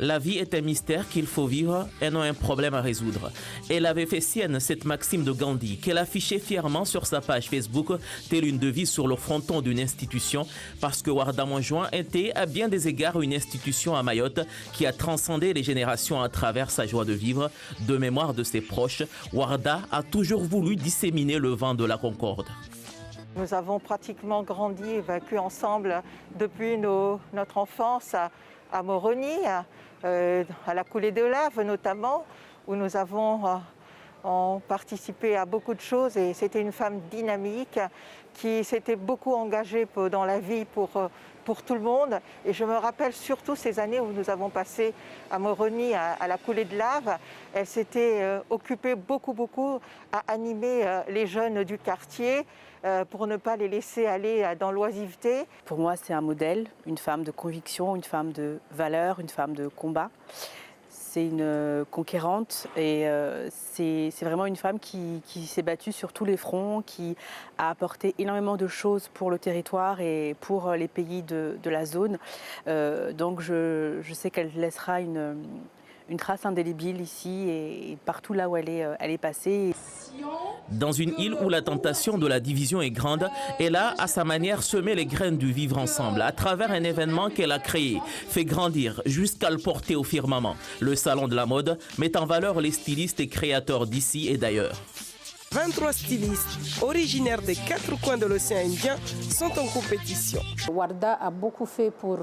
La vie est un mystère qu'il faut vivre et non un problème à résoudre. Elle avait fait sienne cette maxime de Gandhi qu'elle affichait fièrement sur sa page Facebook, telle une devise sur le fronton d'une institution, parce que Warda Monjoint était à bien des égards une institution à Mayotte qui a transcendé les générations à travers sa joie de vivre. De mémoire de ses proches, Warda a toujours voulu disséminer le vent de la concorde. Nous avons pratiquement grandi et vécu ensemble depuis notre enfance à Moroni, à la coulée de lave notamment, où nous avons participé à beaucoup de choses. Et c'était une femme dynamique qui s'était beaucoup engagée dans la vie pour tout le monde. Et je me rappelle surtout ces années où nous avons passé à Moroni, à la coulée de lave. Elle s'était occupée beaucoup à animer les jeunes du quartier pour ne pas les laisser aller dans l'oisiveté. Pour moi, c'est un modèle, une femme de conviction, une femme de valeur, une femme de combat. C'est une conquérante et c'est vraiment une femme qui s'est battue sur tous les fronts, qui a apporté énormément de choses pour le territoire et pour les pays de la zone. Donc je sais qu'elle laissera une trace indélébile ici et partout là où elle est passée. Dans une île où la tentation de la division est grande, elle a à sa manière semé les graines du vivre ensemble à travers un événement qu'elle a créé, fait grandir jusqu'à le porter au firmament. Le salon de la mode met en valeur les stylistes et créateurs d'ici et d'ailleurs. 23 stylistes originaires des 4 coins de l'océan Indien sont en compétition. Warda a beaucoup fait pour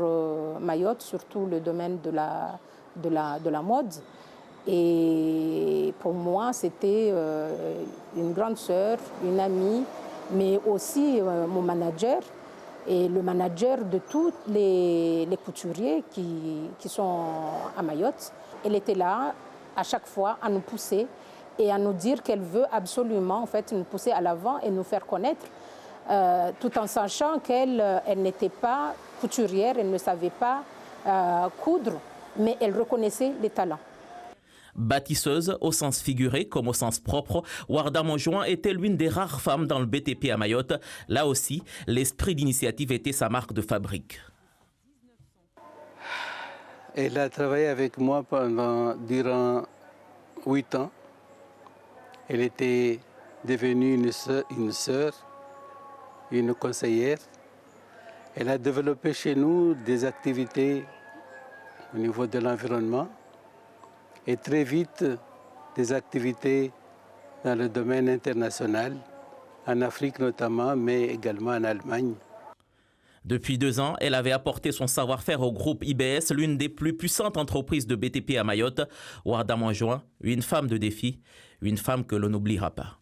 Mayotte, surtout le domaine de la mode. Et pour moi, c'était une grande sœur, une amie, mais aussi mon manager et le manager de tous les couturiers qui sont à Mayotte. Elle était là à chaque fois à nous pousser et à nous dire qu'elle veut absolument en fait, nous pousser à l'avant et nous faire connaître, tout en sachant qu'elle n'était pas couturière, elle ne savait pas coudre, mais elle reconnaissait les talents. Bâtisseuse au sens figuré comme au sens propre, Warda Monjoint était l'une des rares femmes dans le BTP à Mayotte. Là aussi, l'esprit d'initiative était sa marque de fabrique. Elle a travaillé avec moi durant 8 ans. Elle était devenue une sœur, une conseillère. Elle a développé chez nous des activités au niveau de l'environnement. Et très vite, des activités dans le domaine international, en Afrique notamment, mais également en Allemagne. Depuis 2 ans, elle avait apporté son savoir-faire au groupe IBS, l'une des plus puissantes entreprises de BTP à Mayotte. Warda Monjoint, une femme de défi, une femme que l'on n'oubliera pas.